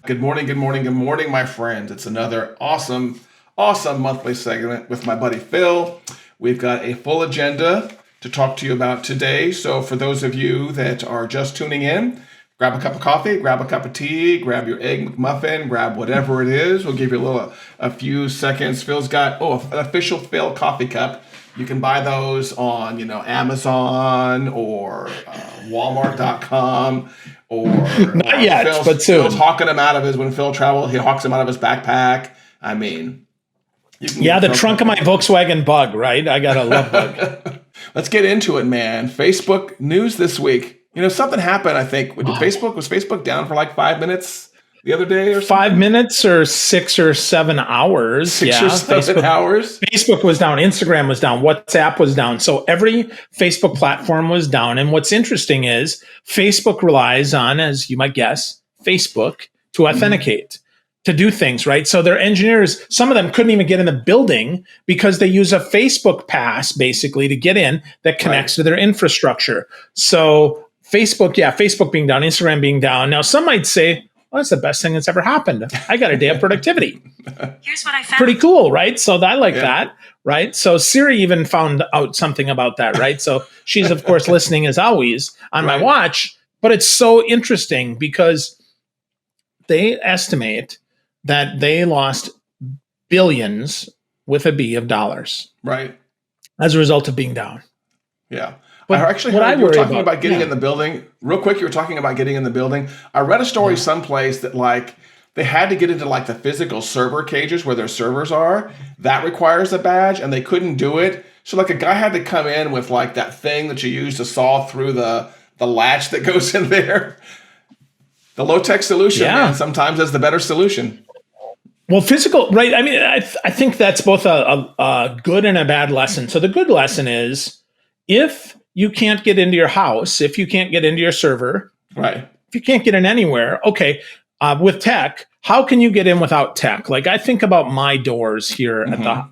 Good morning, good morning, good morning, my friends. It's another awesome monthly segment with my buddy Phil. We've got a full agenda to talk to you about today. So for those of you that are just tuning in, grab a cup of coffee, grab a cup of tea, grab your egg McMuffin, grab whatever it is. We'll give you a few seconds. Phil's got an official Phil coffee cup. You can buy those on Amazon or Walmart.com. Or not yet, but soon. Phil's hawking them out of when Phil travels, he hawks them out of his backpack. I mean, the trunk of my Volkswagen Bug, right? I got a love bug. Let's get into it, man. Facebook news this week. Something happened, I think. Was Facebook down for like 5 minutes the other day or something? 5 minutes or 6 or 7 hours. 6 or 7 hours. Facebook was down. Instagram was down. WhatsApp was down. So every Facebook platform was down. And what's interesting is Facebook relies on, as you might guess, Facebook to authenticate, to do things, right? So their engineers, some of them couldn't even get in the building because they use a Facebook pass basically to get in that connects to their infrastructure. So Facebook being down, Instagram being down. Now, some might say, well, that's the best thing that's ever happened. I got a day of productivity. Here's what I found. Pretty cool, right? So I like that, right? So Siri even found out something about that, right? So she's, of course, listening as always on my watch. But it's so interesting because they estimate that they lost billions with a B of dollars. Right. As a result of being down. Yeah. But I actually heard you were talking about getting in the building. Real quick, you were talking about getting in the building. I read a story someplace that they had to get into the physical server cages where their servers are. That requires a badge, and they couldn't do it. So a guy had to come in with that thing that you use to saw through the latch that goes in there. The low-tech solution, man, sometimes is the better solution. Well, physical, right? I mean, I think that's both a good and a bad lesson. So the good lesson is if you can't get into your house, if you can't get into your server, right? If you can't get in anywhere, okay. With tech, how can you get in without tech? I think about my doors here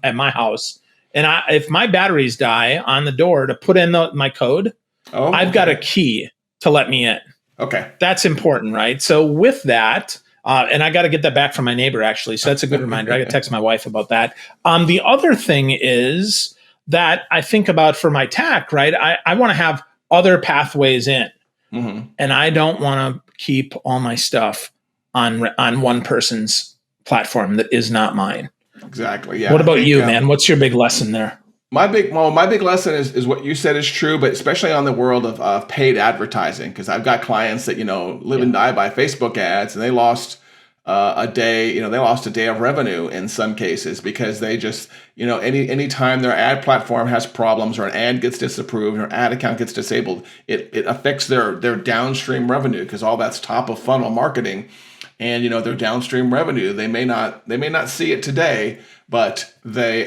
at my house, and if my batteries die on the door to put in my code, I've got a key to let me in. Okay, that's important, right? So with that, and I got to get that back from my neighbor actually. So that's a good reminder. I got to text my wife about that. The other thing is that I think about for my tech, right? I want to have other pathways in, and I don't want to keep all my stuff on one person's platform that is not mine. Exactly. Yeah. What about you, man? What's your big lesson there? My big lesson is what you said is true, but especially on the world of paid advertising, because I've got clients that live and die by Facebook ads, and they lost a day. They lost a day of revenue in some cases because they just any time their ad platform has problems or an ad gets disapproved or ad account gets disabled, it affects their downstream revenue because all that's top of funnel marketing, and their downstream revenue they may not see it today, but they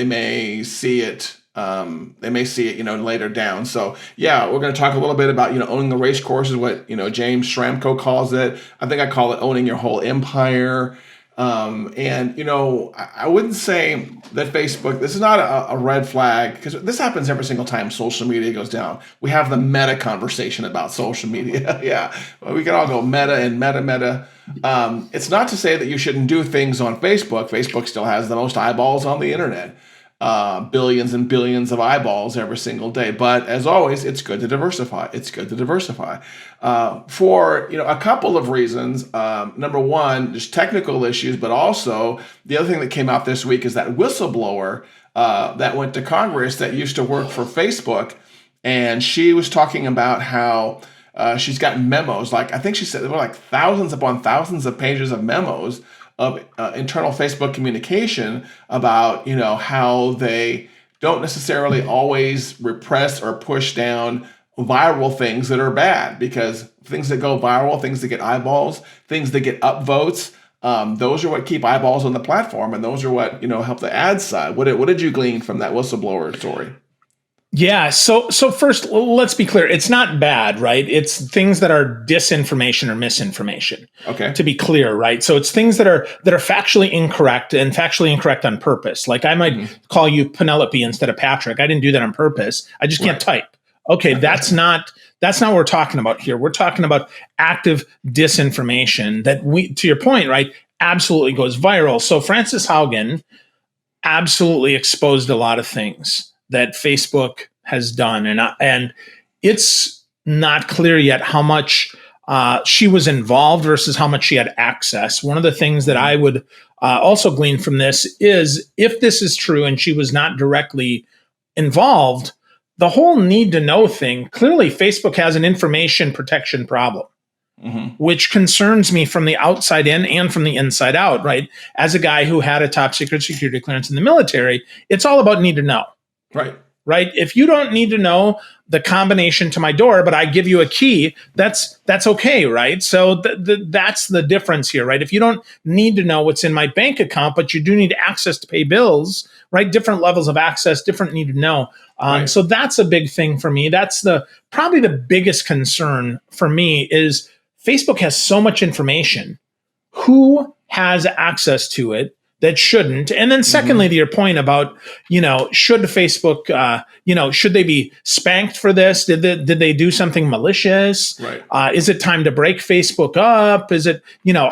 may see it. Later down. So we're going to talk a little bit about owning the race course is what James Schramko calls it. I think I call it owning your whole empire. I wouldn't say that Facebook. This is not a red flag because this happens every single time social media goes down. We have the meta conversation about social media. We can all go meta and meta. It's not to say that you shouldn't do things on Facebook. Facebook still has the most eyeballs on the internet. Billions and billions of eyeballs every single day. But as always, it's good to diversify. For a couple of reasons. Number one, just technical issues, but also the other thing that came out this week is that whistleblower that went to Congress that used to work for Facebook, and she was talking about how she's got memos. I think she said there were thousands upon thousands of pages of memos of internal Facebook communication about how they don't necessarily always repress or push down viral things that are bad, because things that go viral, things that get eyeballs, things that get upvotes, those are what keep eyeballs on the platform, and those are what help the ad side. What did you glean from that whistleblower story? Yeah. So first, let's be clear. It's not bad, right? It's things that are disinformation or misinformation. Okay. To be clear, right? So it's things that are factually incorrect and factually incorrect on purpose. Like I might call you Penelope instead of Patrick. I didn't do that on purpose. I just can't type. Okay, that's not That's not what we're talking about here. We're talking about active disinformation that to your point, right, absolutely goes viral. So Frances Haugen absolutely exposed a lot of things that Facebook has done, and it's not clear yet how much she was involved versus how much she had access. One of the things that I would also glean from this is, if this is true and she was not directly involved, the whole need to know thing, clearly Facebook has an information protection problem. Which concerns me from the outside in and from the inside out, right? As a guy who had a top secret security clearance in the military, it's all about need to know. Right? If you don't need to know the combination to my door, but I give you a key, that's okay, right? So that's the difference here, right? If you don't need to know what's in my bank account, but you do need access to pay bills, right? Different levels of access, different need to know. So that's a big thing for me. That's probably the biggest concern for me is Facebook has so much information. Who has access to it that shouldn't? And then secondly, to your point about, should Facebook, should they be spanked for this? Did they do something malicious? Right. Is it time to break Facebook up? Is it,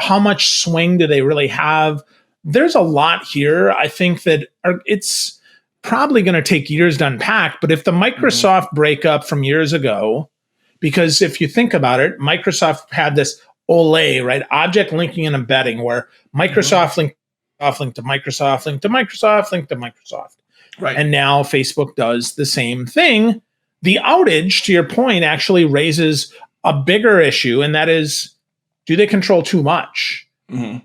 how much swing do they really have? There's a lot here. I think that it's probably going to take years to unpack. But if the Microsoft breakup from years ago, because if you think about it, Microsoft had this OLE, right? Object linking and embedding, where Microsoft linked to Microsoft, linked to Microsoft, linked to Microsoft. Right. And now Facebook does the same thing. The outage, to your point, actually raises a bigger issue, and that is, do they control too much?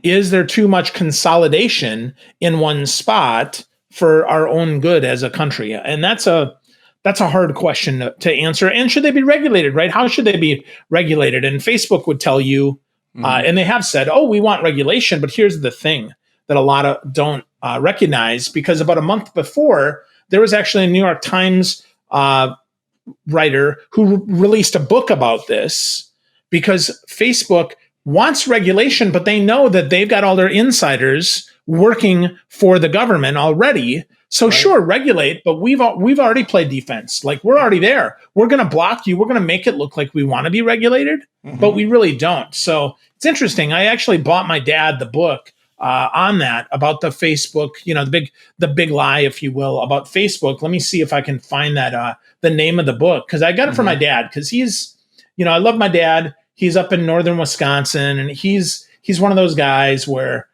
Is there too much consolidation in one spot for our own good as a country? And that's a hard question to answer. And should they be regulated, right? How should they be regulated? And Facebook would tell you, and they have said, we want regulation. But here's the thing that a lot of don't recognize, because about a month before, there was actually a New York Times writer who released a book about this, because Facebook wants regulation, but they know that they've got all their insiders working for the government already. So sure, regulate, but we've already played defense. Like, we're already there. We're going to block you. We're going to make it look like we want to be regulated, but we really don't. So it's interesting. I actually bought my dad the book on that, about the Facebook, the big lie, if you will, about Facebook. Let me see if I can find that the name of the book, because I got it from my dad, because he's, I love my dad. He's up in northern Wisconsin, and he's one of those guys where,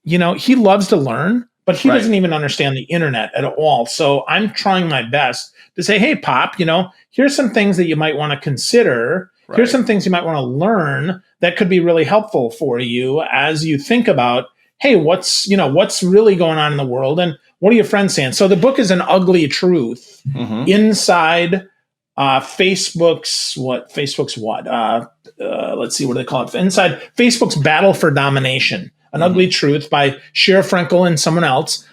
he loves to learn, but he doesn't even understand the internet at all. So I'm trying my best to say, hey, Pop, here's some things that you might want to consider. Right. Here's some things you might want to learn that could be really helpful for you as you think about, hey, what's really going on in the world, and what are your friends saying? So the book is an ugly truth inside Facebook's what? Let's see, what do they call it? Inside Facebook's battle for domination. An Ugly Truth by Shira Frankel and someone else.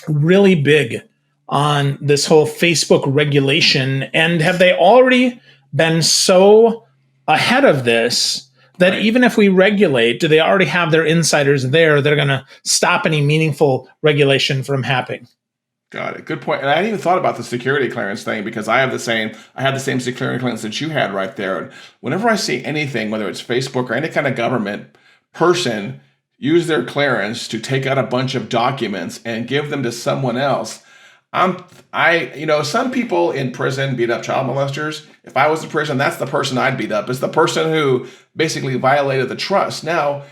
Really big on this whole Facebook regulation. And have they already been so ahead of this that even if we regulate, do they already have their insiders there that are going to stop any meaningful regulation from happening? Got it. Good point. And I hadn't even thought about the security clearance thing, because I had the same security clearance that you had right there. And whenever I see anything, whether it's Facebook or any kind of government person use their clearance to take out a bunch of documents and give them to someone else, some people in prison beat up child molesters. If I was in prison, that's the person I'd beat up. It's the person who basically violated the trust. Now,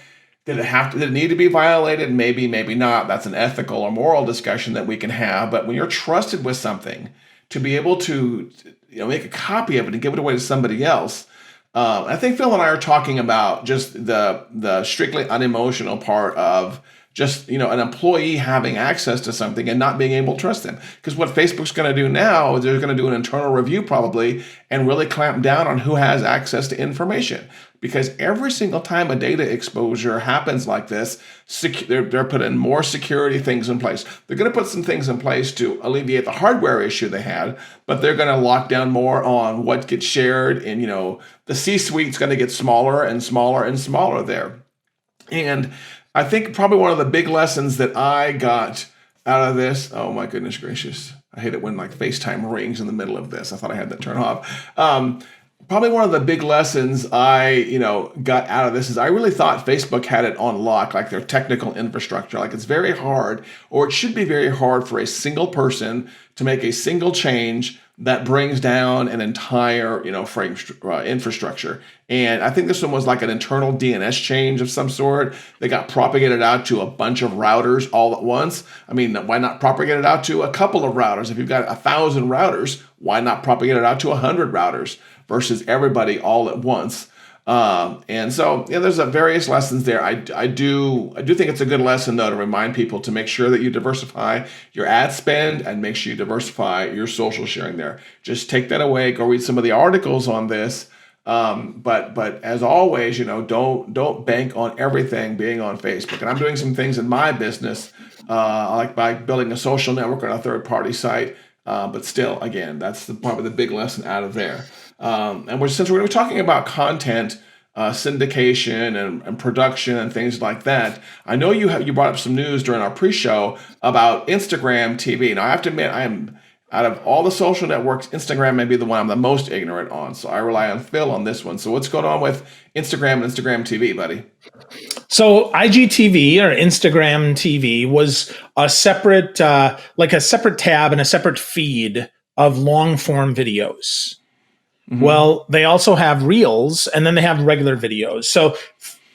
did it need to be violated? Maybe, maybe not. That's an ethical or moral discussion that we can have. But when you're trusted with something, to be able to make a copy of it and give it away to somebody else, I think Phil and I are talking about just the strictly unemotional part of just, an employee having access to something and not being able to trust them. Because what Facebook's going to do now is they're going to do an internal review probably and really clamp down on who has access to information. Because every single time a data exposure happens like this, they're putting more security things in place. They're going to put some things in place to alleviate the hardware issue they had, but they're going to lock down more on what gets shared. And, the C-suite's going to get smaller and smaller and smaller there. And I think probably one of the big lessons that I got out of this, oh my goodness gracious, I hate it when like FaceTime rings in the middle of this. I thought I had that turned off. Probably one of the big lessons I, got out of this is I really thought Facebook had it on lock, like their technical infrastructure. Like it's very hard, or it should be very hard for a single person to make a single change that brings down an entire, infrastructure. And I think this one was like an internal DNS change of some sort. They got propagated out to a bunch of routers all at once. I mean, why not propagate it out to a couple of routers? If you've got 1,000 routers, why not propagate it out to 100 routers versus everybody all at once? And so, there's various lessons there. I do think it's a good lesson though to remind people to make sure that you diversify your ad spend and make sure you diversify your social sharing there. Just take that away. Go read some of the articles on this. But as always, don't bank on everything being on Facebook. And I'm doing some things in my business, like by building a social network on a third-party site. But still, again, that's probably the big lesson out of there. Since we're going to be talking about content, syndication and production and things like that, I know you brought up some news during our pre-show about Instagram TV. Now, I have to admit, I am out of all the social networks, Instagram may be the one I'm the most ignorant on. So I rely on Phil on this one. So what's going on with Instagram and Instagram TV, buddy? So IGTV or Instagram TV was a separate, like a separate tab and a separate feed of long form videos. Mm-hmm. Well, they also have Reels and then they have regular videos. So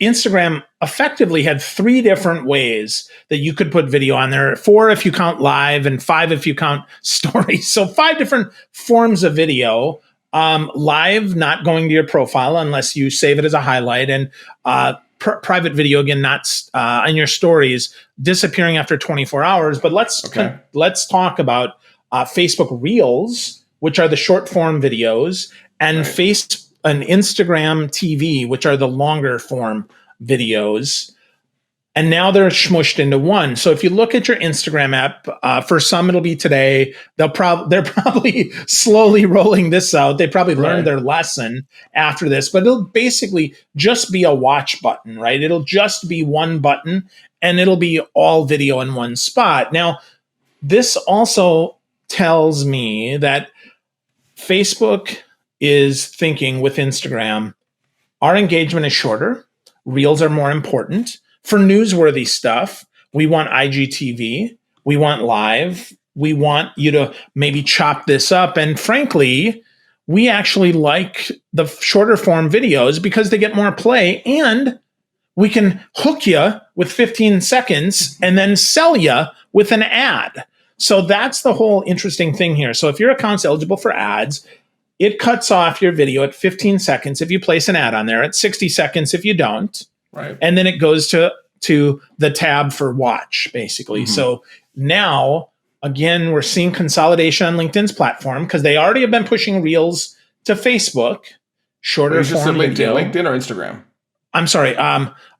Instagram effectively had 3 different ways that you could put video on there. 4 if you count live and 5 if you count stories. So 5 different forms of video. Live, not going to your profile unless you save it as a highlight, and private video, again, not on your stories, disappearing after 24 hours. But let's talk about Facebook Reels, which are the short form videos, and and Instagram TV, which are the longer form videos. And now they're smushed into one. So if you look at your Instagram app, for some it'll be today. They're probably slowly rolling this out. They probably learned their lesson after this, but it'll basically just be a watch button, right? It'll just be one button and it'll be all video in one spot. Now, this also tells me that Facebook is thinking with Instagram, our engagement is shorter. Reels are more important. For newsworthy stuff, we want IGTV, we want live, we want you to maybe chop this up. And frankly, we actually like the shorter form videos because they get more play and we can hook you with 15 seconds and then sell you with an ad. So that's the whole interesting thing here. So if your account's eligible for ads, it cuts off your video at 15 seconds if you place an ad on there, at 60 seconds if you don't. Right. And then it goes to the tab for watch, basically. Mm-hmm. So now, again, we're seeing consolidation on LinkedIn's platform because they already have been pushing Reels to Facebook, shorter form video. LinkedIn or Instagram? I'm sorry,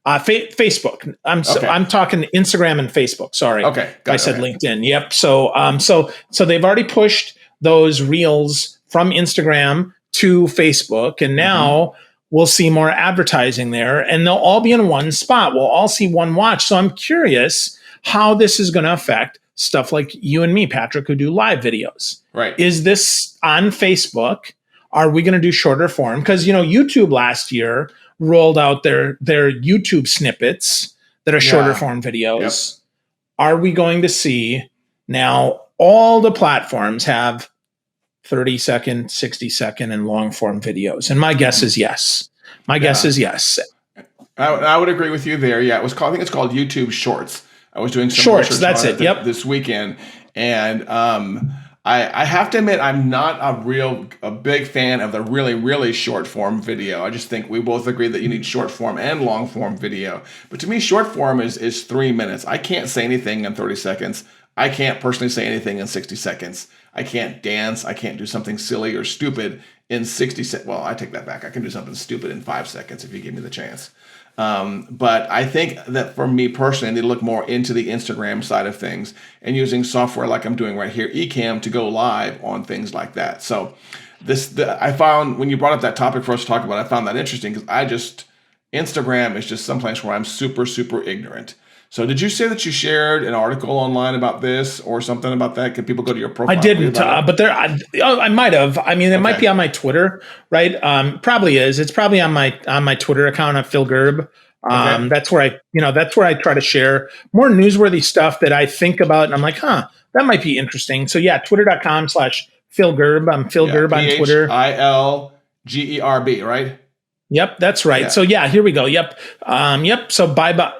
Facebook. I'm talking Instagram and Facebook. Sorry. Okay. I said LinkedIn. Yep. So they've already pushed those Reels from Instagram to Facebook, and now we'll see more advertising there, and they'll all be in one spot. We'll all see one watch. So I'm curious how this is going to affect stuff like you and me, Patrick, who do live videos. Right. Is this on Facebook? Are we going to do shorter form? Because, YouTube last year rolled out their YouTube snippets that are shorter form videos. Yep. Are we going to see now all the platforms have 30-second, 60-second, and long-form videos? And my guess is yes. My guess is yes. I would agree with you there. Yeah, I think it's called YouTube Shorts. I was doing some Shorts. research That's on it. Yep. This weekend, and I have to admit I'm not a big fan of the really, really short form video. I just think we both agree that you need short form and long form video. But to me, short form is 3 minutes. I can't say anything in 30 seconds. I can't personally say anything in 60 seconds. I can't dance. I can't do something silly or stupid in 60 seconds. Well, I take that back. I can do something stupid in 5 seconds if you give me the chance. But I think that for me personally, I need to look more into the Instagram side of things and using software like I'm doing right here, Ecamm, to go live on things like that. So I found when you brought up that topic for us to talk about, I found that interesting because Instagram is just someplace where I'm super, super ignorant. So did you say that you shared an article online about this or something about that? Can people go to your profile? I didn't, but I might have. I mean, it might be on my Twitter, right? Probably is. It's probably on my Twitter account at Phil Gerb. That's where I try to share more newsworthy stuff that I think about, and I'm like, that might be interesting. So yeah, twitter.com/Phil Gerb. I'm Phil Gerb on Twitter. Philgerb, right? Yep, that's right. Yeah. So yeah, here we go. Yep. So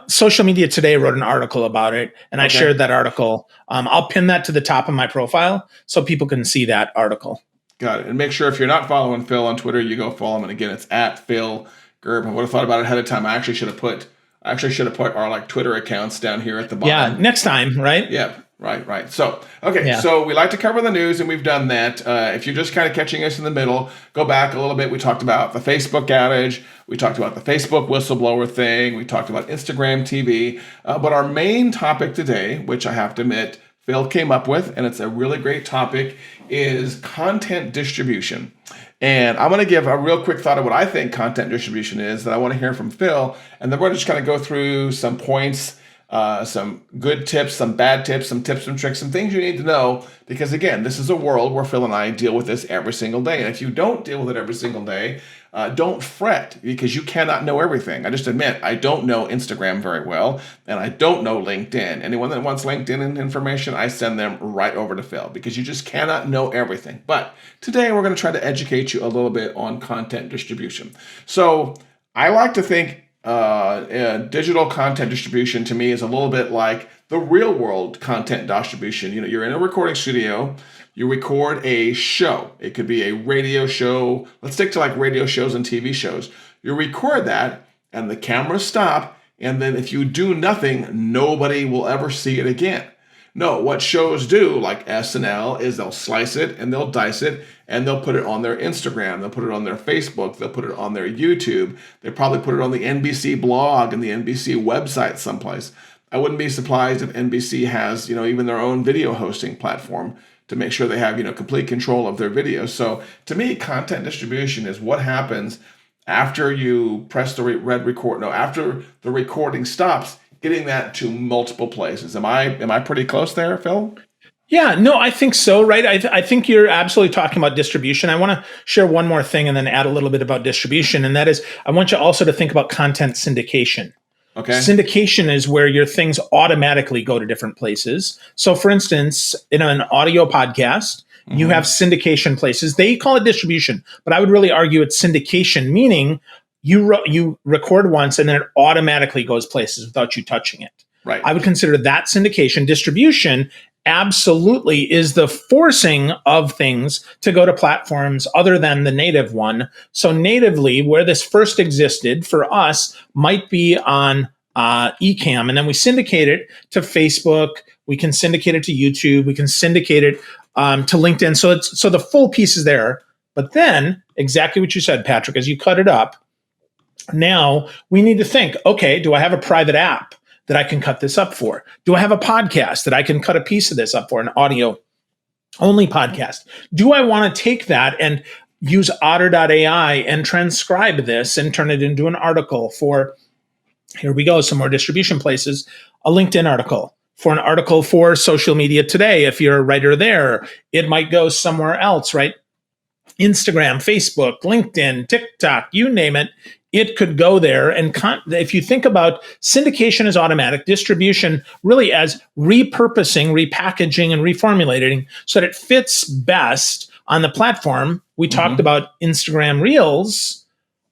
Social Media Today wrote an article about it, and I shared that article. I'll pin that to the top of my profile so people can see that article. Got it. And make sure if you're not following Phil on Twitter, you go follow him. And again, it's at Phil Gerb. I would have thought about it ahead of time. I actually should have put our Twitter accounts down here at the bottom. Yeah, next time, right? Yeah. Right. So, so we like to cover the news, and we've done that. If you're just kind of catching us in the middle, go back a little bit. We talked about the Facebook outage. We talked about the Facebook whistleblower thing. We talked about Instagram TV. But our main topic today, which I have to admit, Phil came up with, and it's a really great topic, is content distribution. And I'm going to give a real quick thought of what I think content distribution is that I want to hear from Phil. And then we're going to just kind of go through some points, some good tips, some bad tips, some tips and tricks, some things you need to know. Because again, this is a world where Phil and I deal with this every single day. And if you don't deal with it every single day, don't fret, because you cannot know everything. I just admit, I don't know Instagram very well, and I don't know LinkedIn. Anyone that wants LinkedIn information, I send them right over to Phil, because you just cannot know everything. But today we're going to try to educate you a little bit on content distribution. So I like to think digital content distribution to me is a little bit like the real world content distribution. You know, you're in a recording studio, you record a show. It could be a radio show. Let's stick to like radio shows and TV shows. You record that and the cameras stop. And then if you do nothing, nobody will ever see it again. No, what shows do, like SNL, is they'll slice it and they'll dice it and they'll put it on their Instagram, they'll put it on their Facebook, they'll put it on their YouTube, they probably put it on the NBC blog and the NBC website someplace. I wouldn't be surprised if NBC has, even their own video hosting platform to make sure they have, complete control of their videos. So to me, content distribution is what happens after you press the red record. No, after the recording stops, getting that to multiple places. Am I pretty close there, Phil? Yeah, no, I think so, right? I think you're absolutely talking about distribution. I want to share one more thing and then add a little bit about distribution, and that is I want you also to think about content syndication. Okay. Syndication is where your things automatically go to different places. So for instance, in an audio podcast, you have syndication places. They call it distribution, but I would really argue it's syndication, meaning you record once and then it automatically goes places without you touching it. Right. I would consider that syndication. Distribution absolutely is the forcing of things to go to platforms other than the native one. So natively, where this first existed for us might be on Ecamm, and then we syndicate it to Facebook. We can syndicate it to YouTube. We can syndicate it to LinkedIn. So the full piece is there. But then exactly what you said, Patrick, as you cut it up, now we need to think, okay, do I have a private app that I can cut this up for? Do I have a podcast that I can cut a piece of this up for, an audio only podcast? Do I want to take that and use otter.ai and transcribe this and turn it into an article for, here we go, some more distribution places, a LinkedIn article, for an article for Social Media Today? If you're a writer there, it might go somewhere else, right? Instagram, Facebook, LinkedIn, TikTok, you name it. It could go there. And if you think about syndication as automatic, distribution really as repurposing, repackaging, and reformulating so that it fits best on the platform. We talked about Instagram Reels.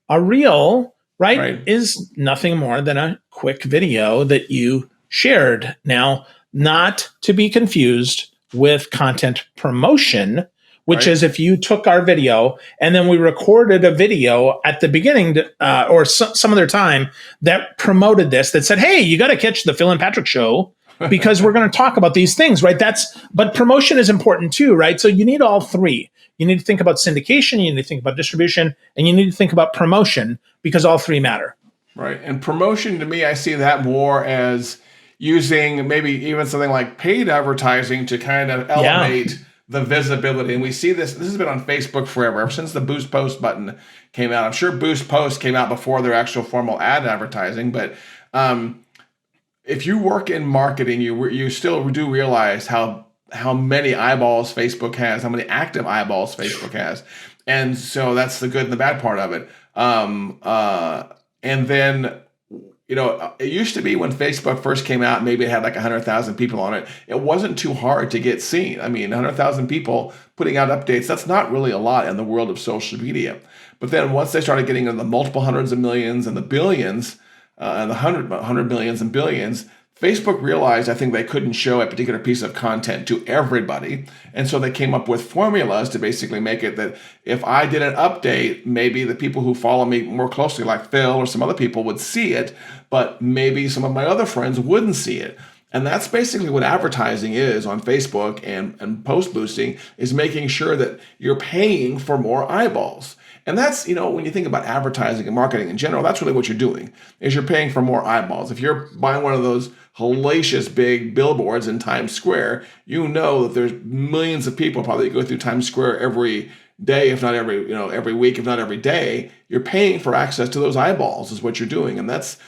A reel, right, is nothing more than a quick video that you shared. Now, not to be confused with content promotion, which is if you took our video and then we recorded a video at the beginning or some other time that promoted this, that said, hey, you got to catch the Phil and Patrick show because we're going to talk about these things, right? But promotion is important too, right? So you need all three. You need to think about syndication, you need to think about distribution, and you need to think about promotion because all three matter. Right. And promotion, to me, I see that more as using maybe even something like paid advertising to kind of elevate the visibility. And we see this has been on Facebook forever, ever since the Boost Post button came out. I'm sure Boost Post came out before their actual formal ad advertising, but if you work in marketing, you still do realize how many eyeballs Facebook has, how many active eyeballs Facebook has, and so that's the good and the bad part of it. And then, it used to be when Facebook first came out, maybe it had like 100,000 people on it. It wasn't too hard to get seen. I mean, 100,000 people putting out updates, that's not really a lot in the world of social media. But then once they started getting into the multiple hundreds of millions and the billions, and the hundred millions and billions, Facebook realized, I think, they couldn't show a particular piece of content to everybody. And so they came up with formulas to basically make it that if I did an update, maybe the people who follow me more closely, like Phil or some other people, would see it, but maybe some of my other friends wouldn't see it. And that's basically what advertising is on Facebook and post boosting, is making sure that you're paying for more eyeballs. And that's, when you think about advertising and marketing in general, that's really what you're doing, is you're paying for more eyeballs. If you're buying one of those hellacious big billboards in Times Square, you know that there's millions of people probably go through Times Square every day, if not every week, if not every day. You're paying for access to those eyeballs is what you're doing. And that's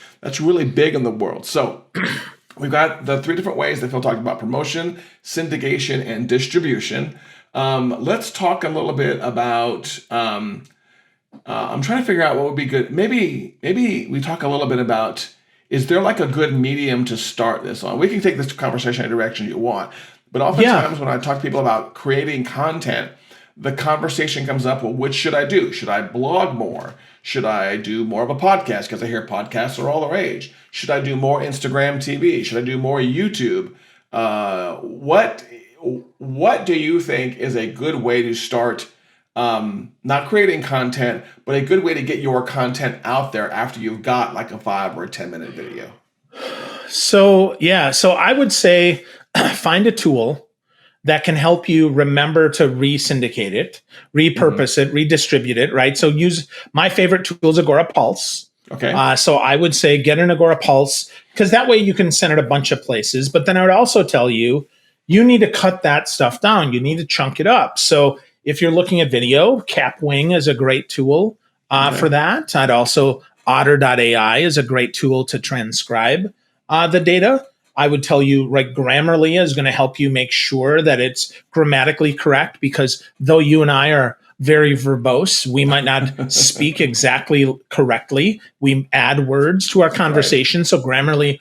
really big in the world. So we've got the 3 different ways that Phil talked about: promotion, syndication, and distribution. Let's talk a little bit about, I'm trying to figure out what would be good. Maybe we talk a little bit about, is there like a good medium to start this on? We can take this conversation in a direction you want. But oftentimes when I talk to people about creating content, the conversation comes up, well, which should I do? Should I blog more? Should I do more of a podcast? Because I hear podcasts are all the rage. Should I do more Instagram TV? Should I do more YouTube? What do you think is a good way to start not creating content, but a good way to get your content out there after you've got like a 5 or a 10-minute video? So I would say find a tool that can help you remember to re-syndicate it, repurpose it, redistribute it, right? So use my favorite tool is Agora Pulse. Okay. So I would say get an Agora Pulse, because that way you can send it a bunch of places. But then I would also tell you, you need to cut that stuff down. You need to chunk it up. So if you're looking at video, Capwing is a great tool for that. I'd also, Otter.ai is a great tool to transcribe the data. I would tell you, like, Grammarly is going to help you make sure that it's grammatically correct, because though you and I are very verbose, we might not speak exactly correctly. We add words to our conversation. Right. So Grammarly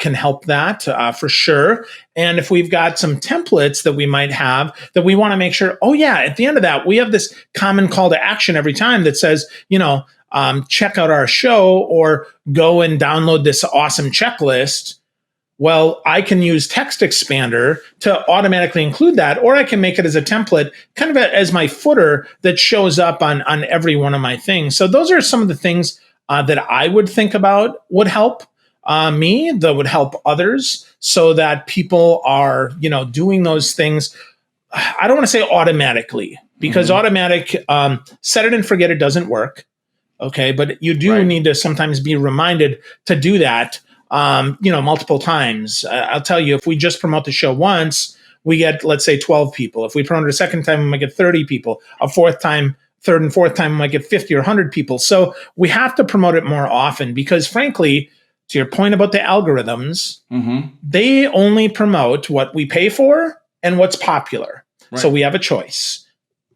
can help that for sure. And if we've got some templates that we might have that we want to make sure, at the end of that, we have this common call to action every time that says, check out our show or go and download this awesome checklist. Well, I can use Text Expander to automatically include that, or I can make it as a template, kind of as my footer that shows up on every one of my things. So those are some of the things that I would think about would help me, that would help others, so that people are, doing those things. I don't want to say automatically, because automatic, set it and forget it doesn't work. Okay. But you do need to sometimes be reminded to do that. Multiple times. I'll tell you, if we just promote the show once, we get, let's say, 12 people. If we promote it a second time, we might get 30 people. A third and fourth time, we might get 50 or 100 people. So we have to promote it more often, because frankly, to your point about the algorithms, they only promote what we pay for and what's popular. Right. So we have a choice.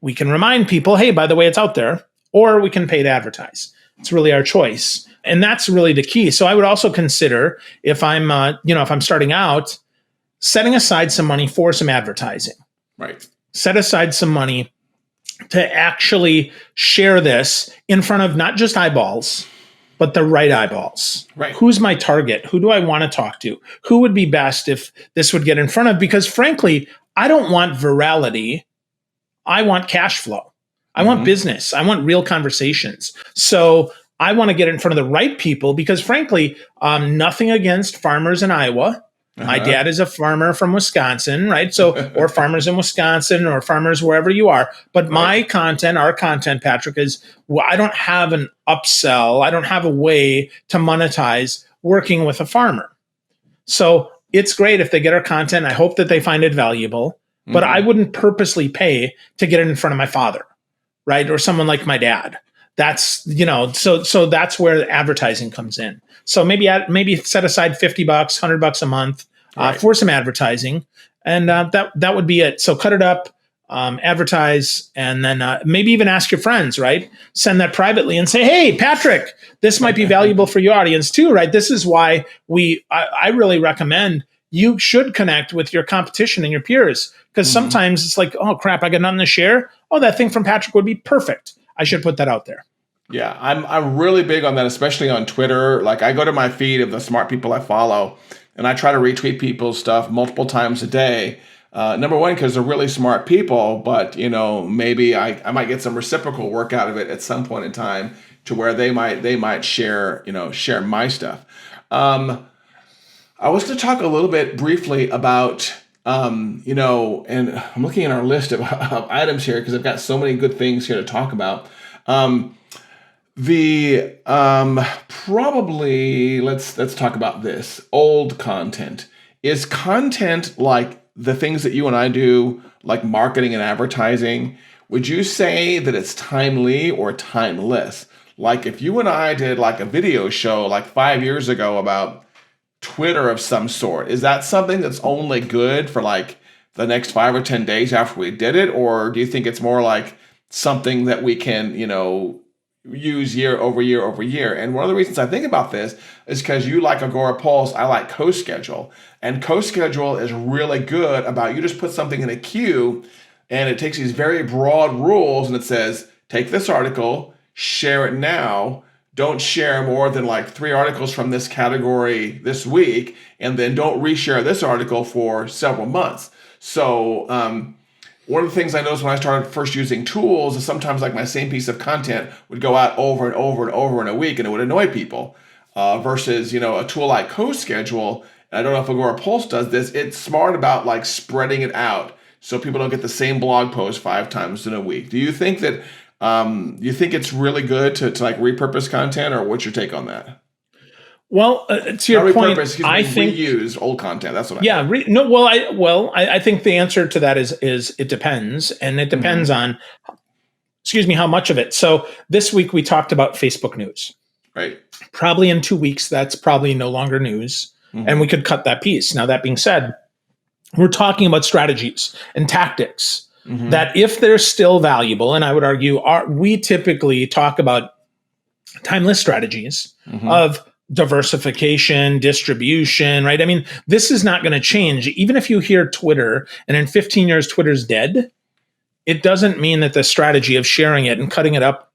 We can remind people, hey, by the way, it's out there, or we can pay to advertise. It's really our choice. And that's really the key. So I would also consider, if I'm, if I'm starting out, setting aside some money for some advertising. Right. Set aside some money to actually share this in front of not just eyeballs, but the right eyeballs. Right. Who's my target? Who do I want to talk to? Who would be best if this would get in front of? Because frankly, I don't want virality. I want cash flow. I want business. I want real conversations. So I want to get in front of the right people, because frankly, nothing against farmers in Iowa. My dad is a farmer from Wisconsin, right? So, or farmers in Wisconsin, or farmers wherever you are. But my content, our content, Patrick, is, I don't have an upsell. I don't have a way to monetize working with a farmer. So it's great if they get our content. I hope that they find it valuable, but I wouldn't purposely pay to get it in front of my father, right? Or someone like my dad. That's, so that's where advertising comes in. So maybe set aside $50, $100 a month for some advertising, and that would be it. So cut it up, advertise, and then maybe even ask your friends, right? Send that privately and say, hey, Patrick, this might be valuable for your audience too, right? This is why I really recommend you should connect with your competition and your peers, because sometimes it's like, oh crap, I got nothing to share. Oh, that thing from Patrick would be perfect. I should put that out there. Yeah, I'm really big on that, especially on Twitter. Like, I go to my feed of the smart people I follow, and I try to retweet people's stuff multiple times a day. Number one, because they're really smart people, but maybe I might get some reciprocal work out of it at some point in time, to where they might share my stuff. I was going to talk a little bit briefly about and I'm looking at our list of items here because I've got so many good things here to talk about. Probably let's talk about this. Old content. Is content like the things that you and I do, like marketing and advertising? Would you say that it's timely or timeless? Like, if you and I did like a video show like 5 years ago about Twitter of some sort, is that something that's only good for like the next 5 or 10 days after we did it? Or do you think it's more like something that we can, use year over year over year? And one of the reasons I think about this is because you like Agora Pulse, I like CoSchedule. And CoSchedule is really good about, you just put something in a queue and it takes these very broad rules and it says, take this article, share it now, don't share more than like 3 articles from this category this week, and then don't reshare this article for several months. So one of the things I noticed when I started first using tools is sometimes like my same piece of content would go out over and over and over in a week, and it would annoy people. Versus, a tool like CoSchedule, and I don't know if Agora Pulse does this, it's smart about like spreading it out so people don't get the same blog post 5 times in a week. Do you think that you think it's really good to like repurpose content, or what's your take on that? Well, to your point, I think reuse old content. That's what I mean. I think the answer to that is it depends, and it depends on, how much of it. So this week we talked about Facebook news. Right. Probably in 2 weeks, that's probably no longer news, and we could cut that piece. Now, that being said, we're talking about strategies and tactics that, if they're still valuable, and I would argue we typically talk about timeless strategies of diversification, distribution, right? I mean, this is not going to change. Even if you hear Twitter and in 15 years Twitter's dead, it doesn't mean that the strategy of sharing it and cutting it up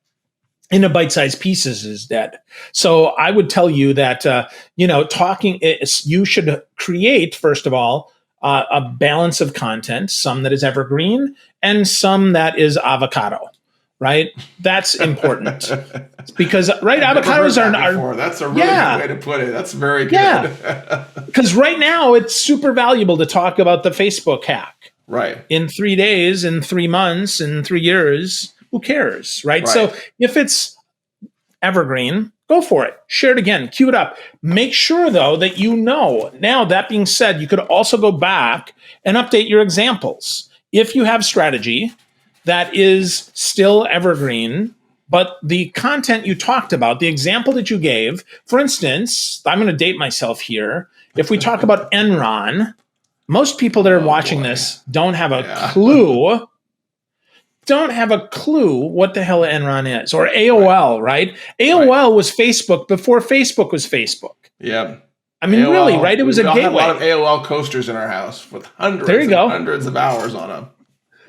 into bite-sized pieces is dead. So I would tell you that, you should create, first of all, a balance of content, some that is evergreen and some that is avocado, right? That's important because, right, avocados are that's a really good way to put it. That's very good. Yeah, because right now it's super valuable to talk about the Facebook hack. Right. In 3 days, in 3 months, in 3 years, who cares, right? So if it's evergreen, go for it. Share it again. Queue it up. Make sure, though, that Now, that being said, you could also go back and update your examples. If you have strategy that is still evergreen, but the content you talked about, the example that you gave, for instance, I'm going to date myself here. If we talk about Enron, most people that are watching this don't have a clue. Don't have a clue what the hell Enron is, or AOL, right? AOL was Facebook before Facebook was Facebook. Yeah. I mean, AOL, really, right? It was a gateway. We had a lot of AOL coasters in our house with hundreds of hours on them.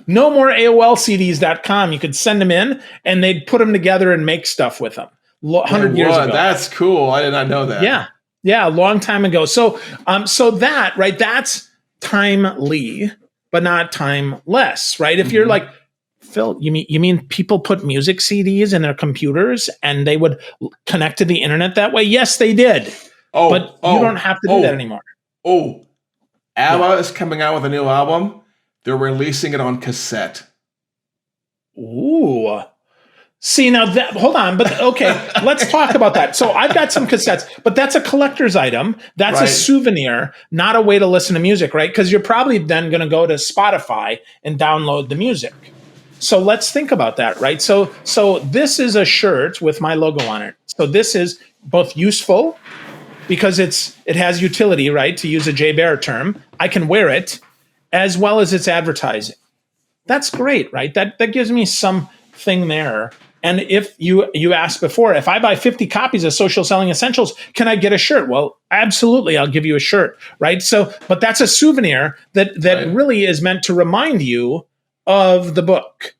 No more AOLCDs.com. You could send them in, and they'd put them together and make stuff with them. 100 years ago. That's cool. I did not know that. Yeah, a long time ago. So that, right, that's timely, but not timeless, right? If you're like, Phil, you mean people put music CDs in their computers and they would connect to the internet that way? Yes, they did. But you don't have to do that anymore. ABBA is coming out with a new album. They're releasing it on cassette. Ooh. See, now hold on, but okay, let's talk about that. So I've got some cassettes, but that's a collector's item. That's a souvenir, not a way to listen to music, right? Because you're probably then going to go to Spotify and download the music. So let's think about that, right? So this is a shirt with my logo on it. So this is both useful because it has utility, right? To use a Jay Bear term, I can wear it, as well as it's advertising. That's great, right? That gives me something there. And if you asked before, if I buy 50 copies of Social Selling Essentials, can I get a shirt? Well, absolutely, I'll give you a shirt, right? So, but that's a souvenir that Right. really is meant to remind you of the book.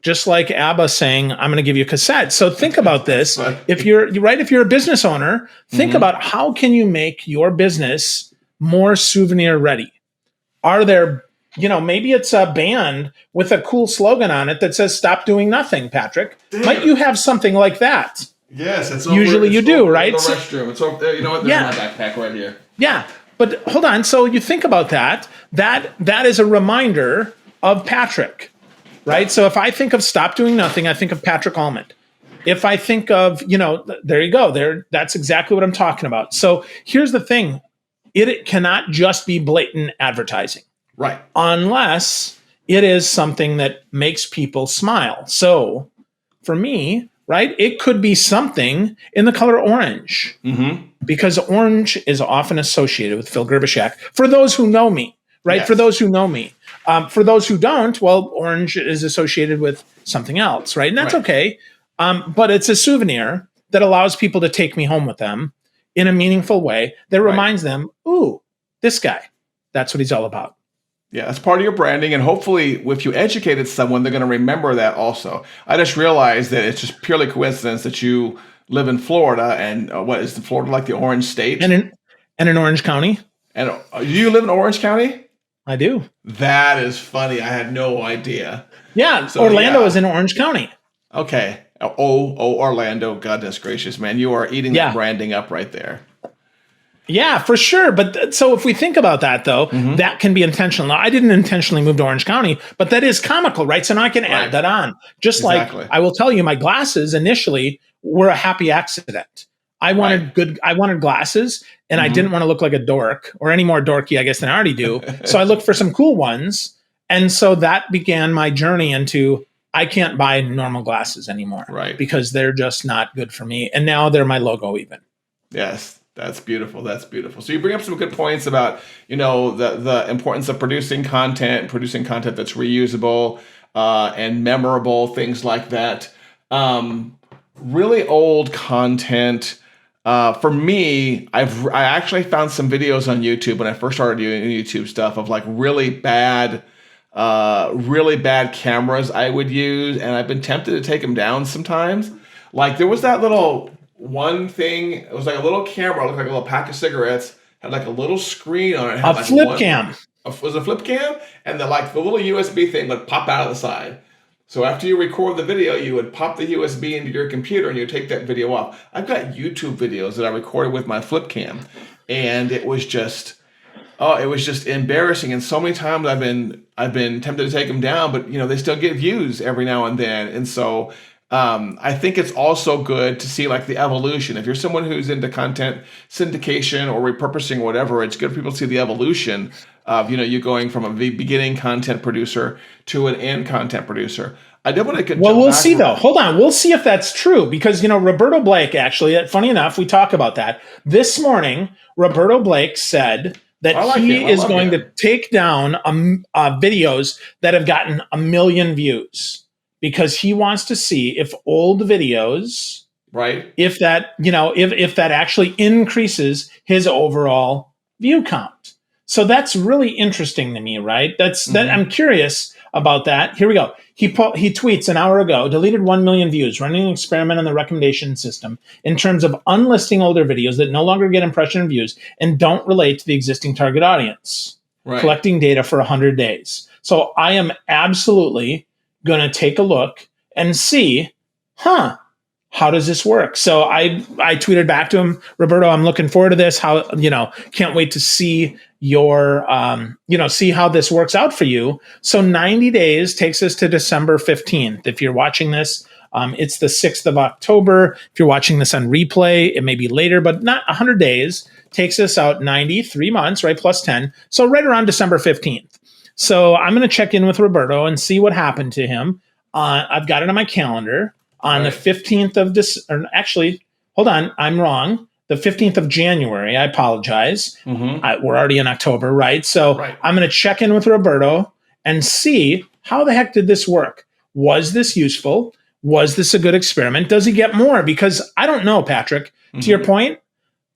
Just like ABBA saying, I'm going to give you a cassette. So think about this. If you're a business owner, think about how can you make your business more souvenir ready? Are there, maybe it's a band with a cool slogan on it that says "Stop doing nothing." Patrick, might you have something like that? Yes, it's Usually you do, right? In the restroom. It's over there. You know what? There's my backpack right here. Yeah, but hold on. So you think about that. That is a reminder of Patrick. Right. So if I think of Stop Doing Nothing, I think of Patrick Allmond. If I think of, there you go. That's exactly what I'm talking about. So here's the thing. It cannot just be blatant advertising. Right. Unless it is something that makes people smile. So for me, right, it could be something in the color orange. Because orange is often associated with Phil Gerbyshak. For those who know me, right? Yes. For those who know me. For those who don't, well, orange is associated with something else, right? And that's okay. But it's a souvenir that allows people to take me home with them in a meaningful way that reminds them, ooh, this guy, that's what he's all about. Yeah, that's part of your branding. And hopefully, if you educated someone, they're going to remember that also. I just realized that it's just purely coincidence that you live in Florida. And what is Florida like the Orange State? And in Orange County. And do you live in Orange County? I do. That is funny. I had no idea. Yeah, so, Orlando is in Orange County. Okay. Orlando. Goodness gracious, man. You are eating the branding up right there. Yeah, for sure. But so if we think about that, though, that can be intentional. Now, I didn't intentionally move to Orange County, but that is comical, right? So now I can add that on. Just like I will tell you, my glasses initially were a happy accident. I wanted glasses, and I didn't want to look like a dork, or any more dorky, I guess, than I already do. So I looked for some cool ones. And so that began my journey into, I can't buy normal glasses anymore. Right. Because they're just not good for me. And now they're my logo even. Yes. That's beautiful. That's beautiful. So you bring up some good points about, the importance of producing content that's reusable and memorable, things like that. Really old content. For me, I actually found some videos on YouTube when I first started doing YouTube stuff of like really bad cameras I would use, and I've been tempted to take them down sometimes. Like there was that little one thing. It was like a little camera, looked like a little pack of cigarettes, had like a little screen on it. Had a flip cam. Was a flip cam, and the little USB thing would pop out of the side. So after you record the video, you would pop the USB into your computer and you would take that video off. I've got YouTube videos that I recorded with my flip cam, and it was just embarrassing. And so many times I've been tempted to take them down, but they still get views every now and then. And so I think it's also good to see like the evolution. If you're someone who's into content syndication or repurposing or whatever, it's good for people to see the evolution of, you going from a beginning content producer to an end content producer. I did want to Well, we'll see though. Hold on. We'll see if that's true because, Roberto Blake, actually, funny enough, we talk about that. This morning, Roberto Blake said that he is going to take down videos that have gotten 1 million views. Because he wants to see if old videos, right? If that, if that actually increases his overall view count. So that's really interesting to me, right? That I'm curious about that. Here we go. He tweets an hour ago, deleted 1 million views, running an experiment on the recommendation system in terms of unlisting older videos that no longer get impression views and don't relate to the existing target audience. Right. Collecting data for 100 days. So I am absolutely going to take a look and see, how does this work? So I tweeted back to him, Roberto, I'm looking forward to this. How, can't wait to see your, see how this works out for you. So 90 days takes us to December 15th. If you're watching this, it's the 6th of October. If you're watching this on replay, it may be later, but not 100 days takes us out 93 months, right? Plus 10. So right around December 15th. So I'm going to check in with Roberto and see what happened to him. I've got it on my calendar on the 15th of this, or actually, hold on, I'm wrong. The 15th of January. I apologize. We're already in October, right? So I'm going to check in with Roberto and see how the heck did this work? Was this useful? Was this a good experiment? Does he get more? Because I don't know, Patrick, to your point,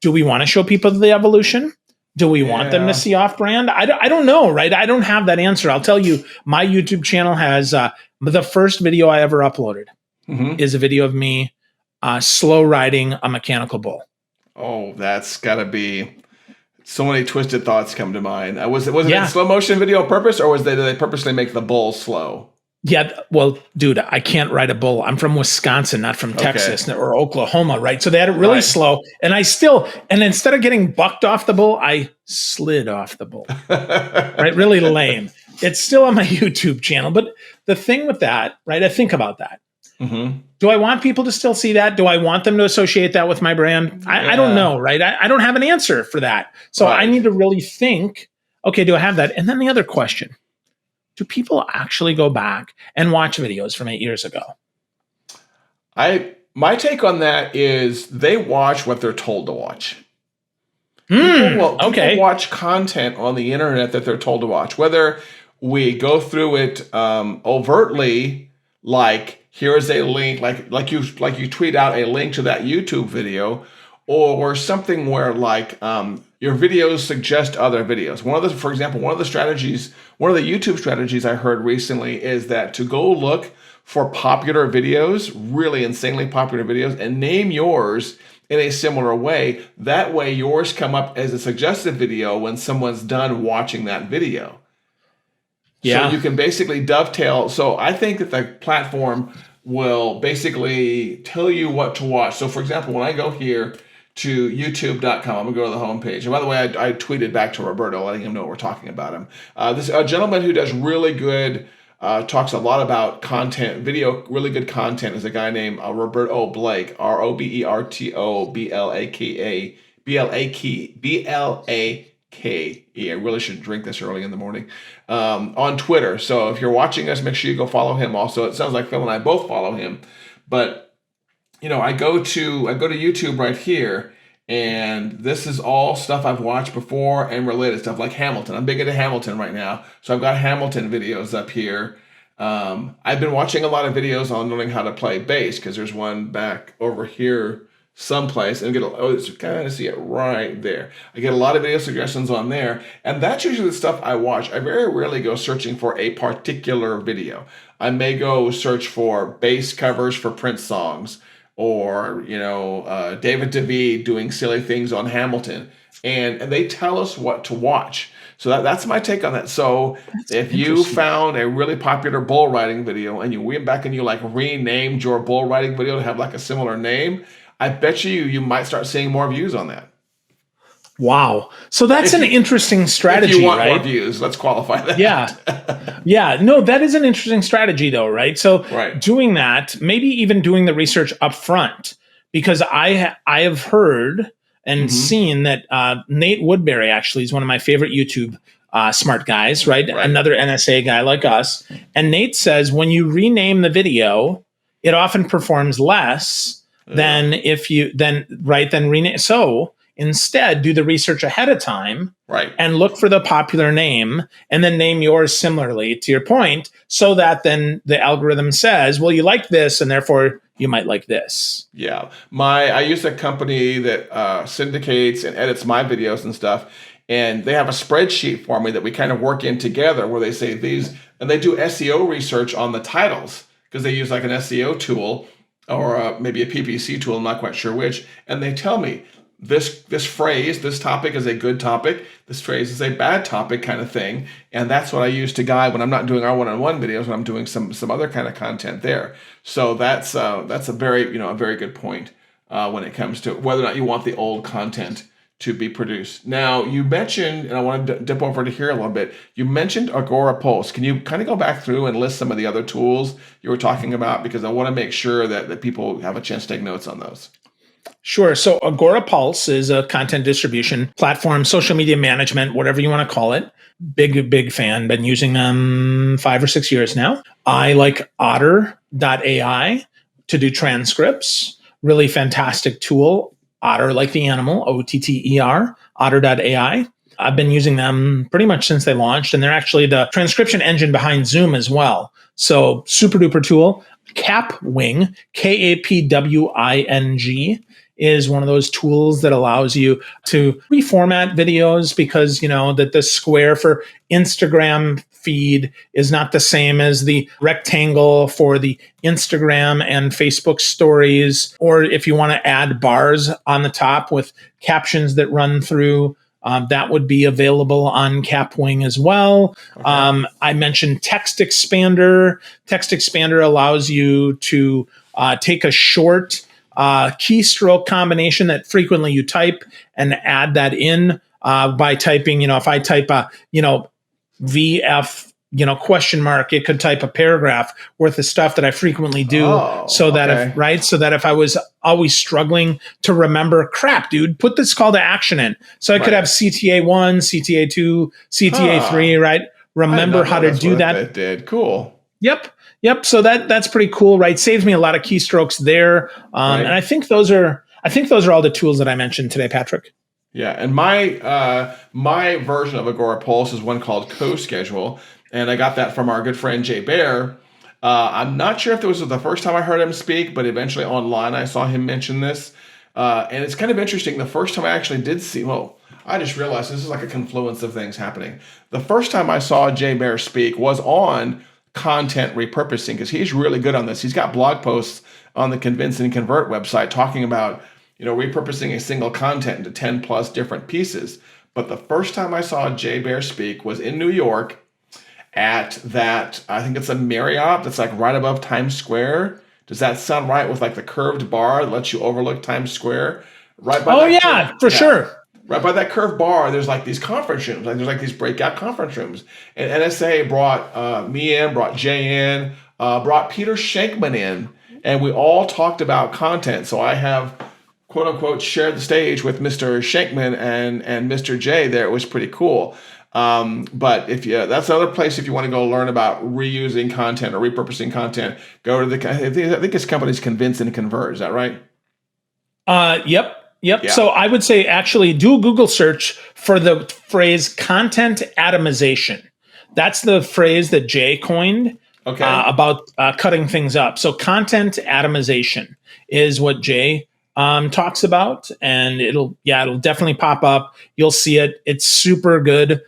do we want to show people the evolution? Do we want them to see off-brand? I don't know, right? I don't have that answer. I'll tell you, my YouTube channel has the first video I ever uploaded is a video of me slow riding a mechanical bull. Oh, that's got to be so many twisted thoughts come to mind. Was it in slow motion video on purpose, or did they purposely make the bull slow? Yeah, well, dude, I can't ride a bull. I'm from Wisconsin, not from Texas or Oklahoma, right? So they had it really slow. And instead of getting bucked off the bull, I slid off the bull, right? Really lame. It's still on my YouTube channel. But the thing with that, right, I think about that. Do I want people to still see that? Do I want them to associate that with my brand? I don't know, right? I don't have an answer for that. So I need to really think, okay, do I have that? And then the other question. Do people actually go back and watch videos from 8 years ago? My take on that is they watch what they're told to watch. People watch content on the internet that they're told to watch. Whether we go through it overtly, like here is a link, like you tweet out a link to that YouTube video, or something where your videos suggest other videos. For example, one of the YouTube strategies I heard recently is that to go look for popular videos, really insanely popular videos, and name yours in a similar way. That way yours come up as a suggested video when someone's done watching that video. So you can basically dovetail. So I think that the platform will basically tell you what to watch. So for example, when I go here to youtube.com. I'm going to go to the homepage. And by the way, I tweeted back to Roberto, letting him know we're talking about him. This gentleman who does really good, talks a lot about content, video, really good content, is a guy named Roberto Blake, Roberto Blake. I really should drink this early in the morning. On Twitter. So if you're watching us, make sure you go follow him also. It sounds like Phil and I both follow him. But I go to YouTube right here, and this is all stuff I've watched before and related stuff like Hamilton. I'm big into Hamilton right now, so I've got Hamilton videos up here. I've been watching a lot of videos on learning how to play bass, because there's one back over here someplace, and it's kind of see it right there. I get a lot of video suggestions on there, and that's usually the stuff I watch. I very rarely go searching for a particular video. I may go search for bass covers for Prince songs, or David DeVee doing silly things on Hamilton, and they tell us what to watch. So that's my take on that. So if you found a really popular bull riding video and you went back and you renamed your bull riding video to have a similar name, I bet you might start seeing more views on that. Wow. So that's an interesting strategy, right? If you want more views, let's qualify that. Yeah. No, that is an interesting strategy though, right? So doing that, maybe even doing the research up front, because I have heard and seen that Nate Woodbury actually is one of my favorite YouTube smart guys, right? Another NSA guy like us. And Nate says when you rename the video, it often performs less than rename. So instead, do the research ahead of time and look for the popular name and then name yours similarly, to your point, so that then the algorithm says, well, you like this and therefore you might like this. Yeah. I use a company that syndicates and edits my videos and stuff, and they have a spreadsheet for me that we kind of work in together where they say these, and they do SEO research on the titles because they use an SEO tool or maybe a PPC tool, I'm not quite sure which, and they tell me, this phrase, this topic is a good topic, this phrase is a bad topic kind of thing. And that's what I use to guide when I'm not doing our one-on-one videos, when I'm doing some other kind of content there. So that's a very good point when it comes to whether or not you want the old content to be produced. Now you mentioned, and I want to dip over to here a little bit, you mentioned Agora Pulse. Can you kind of go back through and list some of the other tools you were talking about? Because I want to make sure that people have a chance to take notes on those. Sure. So Agora Pulse is a content distribution platform, social media management, whatever you want to call it. Big fan. Been using them 5 or 6 years now. I like Otter.ai to do transcripts. Really fantastic tool. Otter, like the animal, Otter, Otter.ai. I've been using them pretty much since they launched, and they're actually the transcription engine behind Zoom as well. So super duper tool. Kapwing, Kapwing, is one of those tools that allows you to reformat videos because, that the square for Instagram feed is not the same as the rectangle for the Instagram and Facebook stories. Or if you want to add bars on the top with captions that run through, that would be available on Kapwing as well. Okay. I mentioned Text Expander. Text Expander allows you to take a short keystroke combination that frequently you type and add that in by typing, if I type a, VF, question mark, it could type a paragraph worth of stuff that I frequently do. So that if I was always struggling to remember, crap, dude, put this call to action in. So I could have CTA 1, CTA 2, CTA 3, right? Remember how to do that. It did. Cool. Yep. So that's pretty cool, right? Saves me a lot of keystrokes there. And I think those are all the tools that I mentioned today, Patrick. Yeah, and my version of Agora Pulse is one called Co-Schedule, and I got that from our good friend Jay Baer. I'm not sure if it was the first time I heard him speak, but eventually online I saw him mention this. And it's kind of interesting. The first time I actually did see, I just realized this is like a confluence of things happening. The first time I saw Jay Baer speak was on content repurposing, because he's really good on this. He's got blog posts on the Convince and Convert website talking about repurposing a single content into 10 plus different pieces. But the first time I saw Jay Baer speak was in New York at that, I think it's a Marriott that's like right above Times Square. Does that sound right, with like the curved bar that lets you overlook Times Square? Right by sure. Right by that curved bar, there's like these conference rooms. There's like these breakout conference rooms. And NSA brought me in, brought Jay in, brought Peter Shankman in, and we all talked about content. So I have, quote unquote, shared the stage with Mr. Shankman and Mr. J there. It was pretty cool. But that's another place if you want to go learn about reusing content or repurposing content, go to I think his company's Convince and Convert. Is that right? Yep. Yeah. So I would say actually do a Google search for the phrase content atomization. That's the phrase that Jay coined about cutting things up. So content atomization is what Jay talks about, and it'll definitely pop up. You'll see it. It's super good.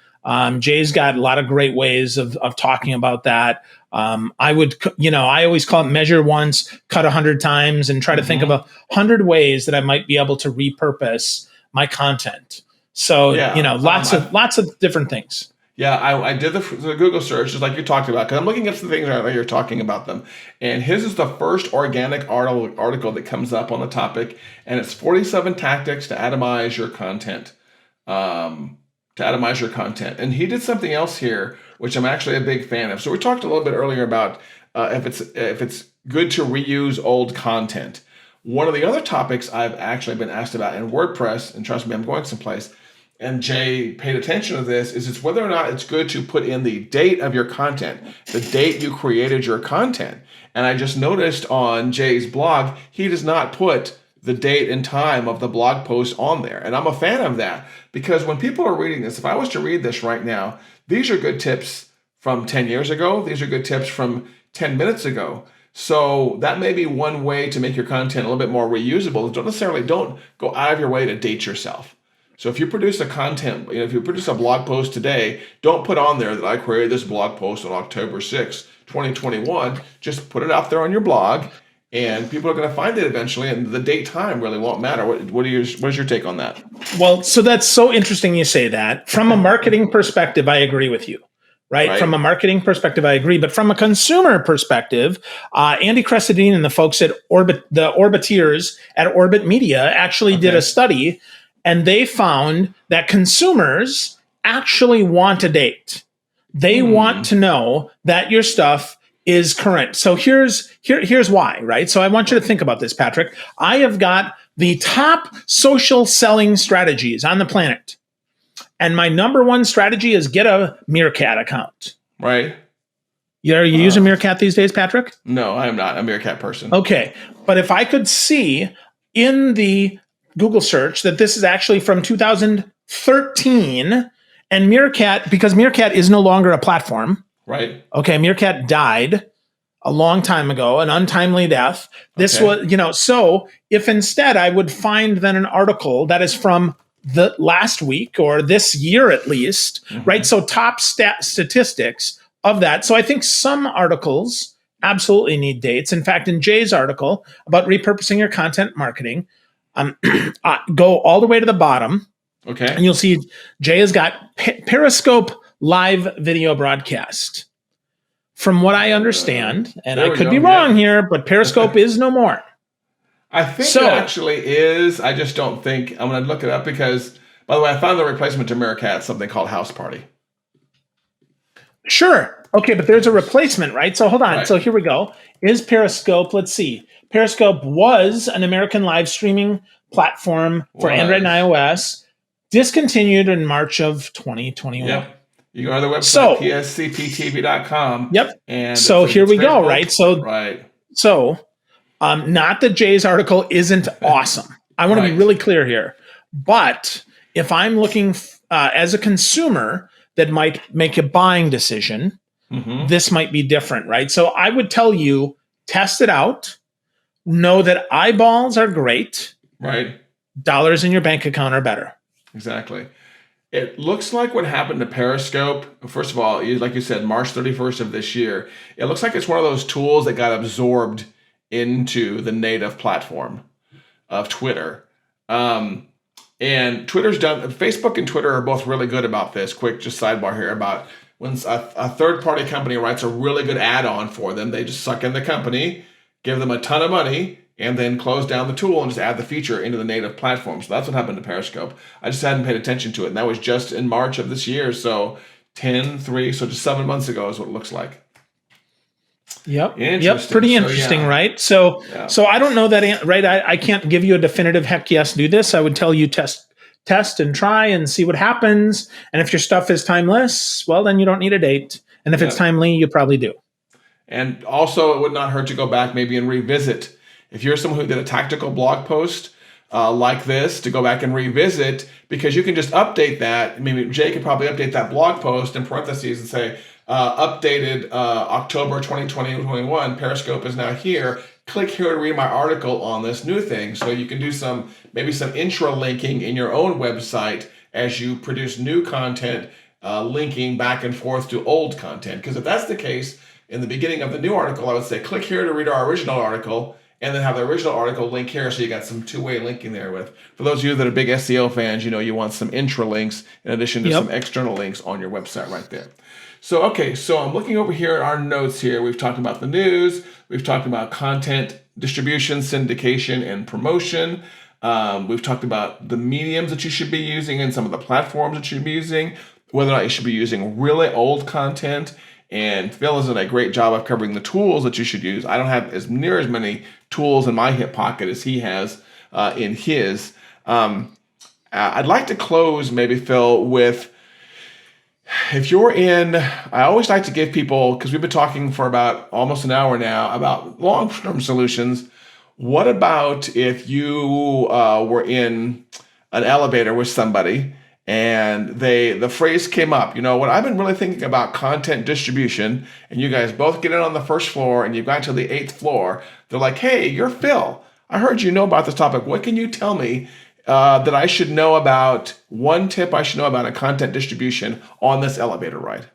Jay's got a lot of great ways of talking about that. I always call it measure once, cut 100 times, and try to think of 100 ways that I might be able to repurpose my content. So, lots of different things. Yeah, I did the Google search, just like you talked about, because I'm looking at some things right now, you're talking about them. And his is the first organic article that comes up on the topic, and it's 47 tactics to atomize your content. And he did something else here, which I'm actually a big fan of. So we talked a little bit earlier about if it's good to reuse old content. One of the other topics I've actually been asked about in WordPress, and trust me, I'm going someplace, and Jay paid attention to this, is it's whether or not it's good to put in the date of your content, the date you created your content. And I just noticed on Jay's blog, he does not put the date and time of the blog post on there. And I'm a fan of that, because when people are reading this, if I was to read this right now, these are good tips from 10 years ago. These are good tips from 10 minutes ago. So that may be one way to make your content a little bit more reusable. Don't go out of your way to date yourself. So if you produce if you produce a blog post today, don't put on there that I created this blog post on October 6th, 2021. Just put it out there on your blog, and people are going to find it eventually, and the date time really won't matter. What is your take on that? Well, so that's so interesting you say that. From a marketing perspective, I agree with you. Right? From a marketing perspective, I agree. But from a consumer perspective, Andy Cressadine and the folks at the Orbiteers at Orbit Media actually did a study, and they found that consumers actually want a date. They want to know that your stuff is current. So here's why, right? So I want you to think about this, Patrick. I have got the top social selling strategies on the planet. And my number one strategy is get a Meerkat account. Right. Are you using Meerkat these days, Patrick? No, I am not a Meerkat person. Okay. But if I could see in the Google search that this is actually from 2013, and Meerkat, because Meerkat is no longer a platform. Right. Okay. Meerkat died a long time ago, an untimely death. This was, so if instead I would find then an article that is from the last week or this year at least, right? So top statistics of that. So I think some articles absolutely need dates. In fact, in Jay's article about repurposing your content marketing, go all the way to the bottom. Okay. And you'll see Jay has got Periscope live video broadcast. From what I understand, and I could be wrong here, but Periscope is no more. I think it actually is. I just don't think, I'm going to look it up because, by the way, I found the replacement to Meerkat, something called House Party. Sure. Okay, but there's a replacement, right? So hold on. Right. So here we go. Is Periscope, let's see. Periscope was an American live streaming platform for Android and iOS, discontinued in March of 2021. Yep. You go to the website, pscptv.com. Yep. And so here we go, right? So, right. So, not that Jay's article isn't awesome. I want to be really clear here. But if I'm looking as a consumer that might make a buying decision, this might be different, right? So I would tell you, test it out. Know that eyeballs are great. Right. Dollars in your bank account are better. Exactly. It looks like what happened to Periscope, first of all, like you said, March 31st of this year, it looks like it's one of those tools that got absorbed into the native platform of Twitter. And Twitter's done, Facebook and Twitter are both really good about this. Quick, just sidebar here about when a third-party company writes a really good add-on for them, they just suck in the company, give them a ton of money, and then close down the tool and just add the feature into the native platform. So that's what happened to Periscope. I just hadn't paid attention to it. And that was just in March of this year. So 10/3, so just 7 months ago is what it looks like. Yep. Pretty interesting, right? So I don't know that, right? I can't give you a definitive heck yes, do this. I would tell you test and try and see what happens. And if your stuff is timeless, well, then you don't need a date. And if it's timely, you probably do. And also, it would not hurt to go back maybe and revisit. If you're someone who did a tactical blog post like this, to go back and revisit, because you can just update that. Maybe Jay could probably update that blog post in parentheses and say, updated October 2021, Periscope is now here. Click here to read my article on this new thing. So you can do maybe some intro linking in your own website as you produce new content, linking back and forth to old content. Because if that's the case, in the beginning of the new article, I would say, click here to read our original article, and then have the original article link here, so you got some two-way linking there with. For those of you that are big SEO fans, you want some intro links in addition to some external links on your website right there. So, okay, so I'm looking over here at our notes here. We've talked about the news. We've talked about content distribution, syndication, and promotion. We've talked about the mediums that you should be using and some of the platforms that you should be using, whether or not you should be using really old content. And Phil has done a great job of covering the tools that you should use. I don't have as many tools in my hip pocket as he has in his. I'd like to close maybe, Phil, with, if you're I always like to give people, because we've been talking for about almost an hour now about long-term solutions. What about if you were in an elevator with somebody and the phrase came up, what I've been really thinking about content distribution, and you guys both get in on the first floor and you've got to the 8th floor. They're like, hey, you're Phil. I heard you know about this topic. What can you tell me that I should know about, one tip I should know about a content distribution on this elevator ride?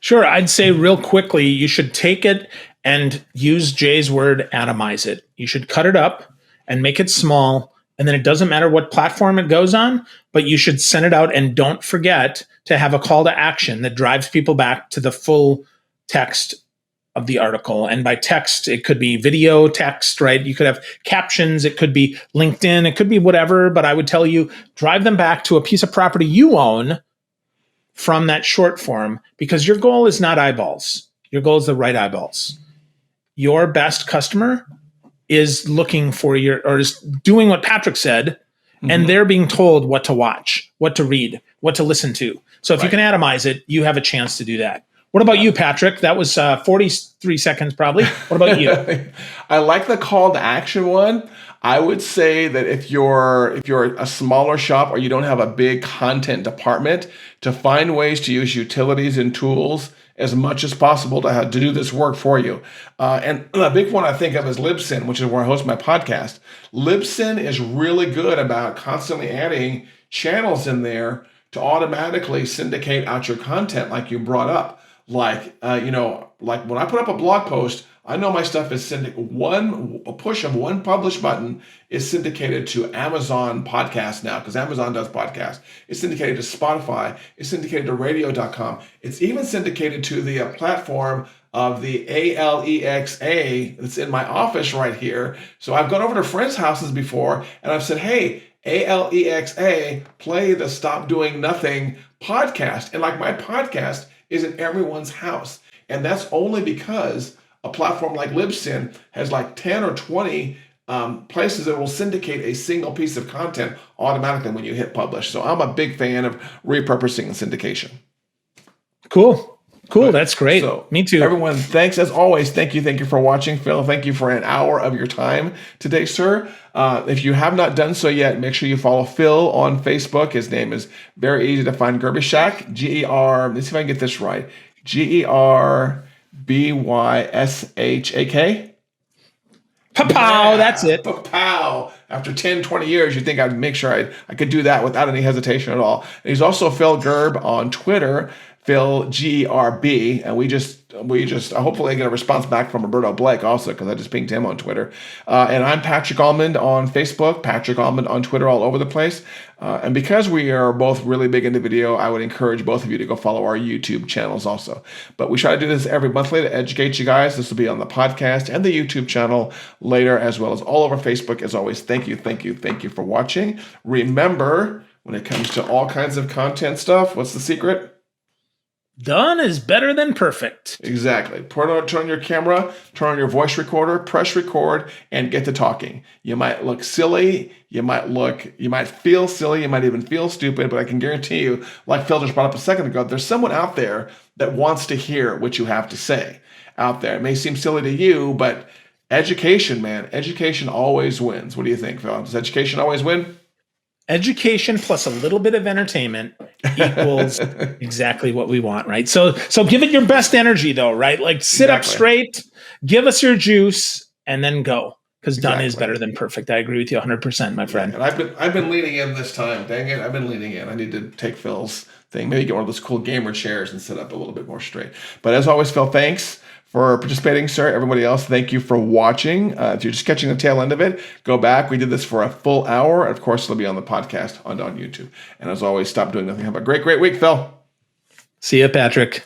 Sure. I'd say real quickly, you should take it and use Jay's word, atomize it. You should cut it up and make it small. And then it doesn't matter what platform it goes on, but you should send it out, and don't forget to have a call to action that drives people back to the full text of the article. And by text, it could be video text, right? You could have captions. It could be LinkedIn. It could be whatever. But I would tell you, drive them back to a piece of property you own from that short form, because your goal is not eyeballs. Your goal is the right eyeballs. Your best customer is looking for is doing what Patrick said, and they're being told what to watch. what to read, what to listen to. So if you can atomize it, you have a chance to do that. What about you, Patrick? That was 43 seconds probably. What about you? I like the call to action one. I would say that if you're a smaller shop or you don't have a big content department, to find ways to use utilities and tools as much as possible to do this work for you. And a big one I think of is Libsyn, which is where I host my podcast. Libsyn is really good about constantly adding channels in there to automatically syndicate out your content, like you brought up. Like when I put up a blog post, I know my stuff is a push of one publish button is syndicated to Amazon podcast now, because Amazon does podcasts. It's syndicated to Spotify. It's syndicated to radio.com. It's even syndicated to the platform of the ALEXA that's in my office right here. So I've gone over to friends' houses before and I've said, hey, ALEXA, play the Stop Doing Nothing podcast. And like my podcast is in everyone's house. And that's only because a platform like Libsyn has like 10 or 20 places that will syndicate a single piece of content automatically when you hit publish. So I'm a big fan of repurposing and syndication. Cool. That's great. So, me too. Everyone, thanks as always. Thank you for watching. Phil, thank you for an hour of your time today, sir. If you have not done so yet, make sure you follow Phil on Facebook. His name is very easy to find, Gerbyshak, G-E-R, let's see if I can get this right, Gerbyshak. Pow, that's it. Pow. After 10, 20 years, you'd think I'd make sure I could do that without any hesitation at all. And he's also Phil Gerb on Twitter, Phil Gerb, and we just hopefully get a response back from Roberto Blake also, because I just pinged him on Twitter. And I'm Patrick Allmond on Facebook, Patrick Allmond on Twitter, all over the place. And because we are both really big into video, I would encourage both of you to go follow our YouTube channels also. But we try to do this every monthly to educate you guys. This will be on the podcast and the YouTube channel later, as well as all over Facebook. As always, thank you for watching. Remember, when it comes to all kinds of content stuff, what's the secret? Done is better than perfect. Exactly. Turn on your camera, turn on your voice recorder, press record, and get to talking. You might look silly, you might feel silly, you might even feel stupid, but I can guarantee you, like Phil just brought up a second ago, there's someone out there that wants to hear what you have to say out there. It may seem silly to you, but education, man, education always wins. What do you think, Phil? Does education always win? Education plus a little bit of entertainment equals exactly what we want, right? So give it your best energy, though, right? Like sit up straight, give us your juice, and then go. Because done is better than perfect. I agree with you 100%, my friend. And I've been leaning in this time. Dang it, I've been leaning in. I need to take Phil's thing. Maybe get one of those cool gamer chairs and sit up a little bit more straight. But as always, Phil, thanks for participating, sir. Everybody else, thank you for watching. If you're just catching the tail end of it, go back. We did this for a full hour. Of course, it'll be on the podcast on YouTube. And as always, stop doing nothing. Have a great week, Phil. See you, Patrick.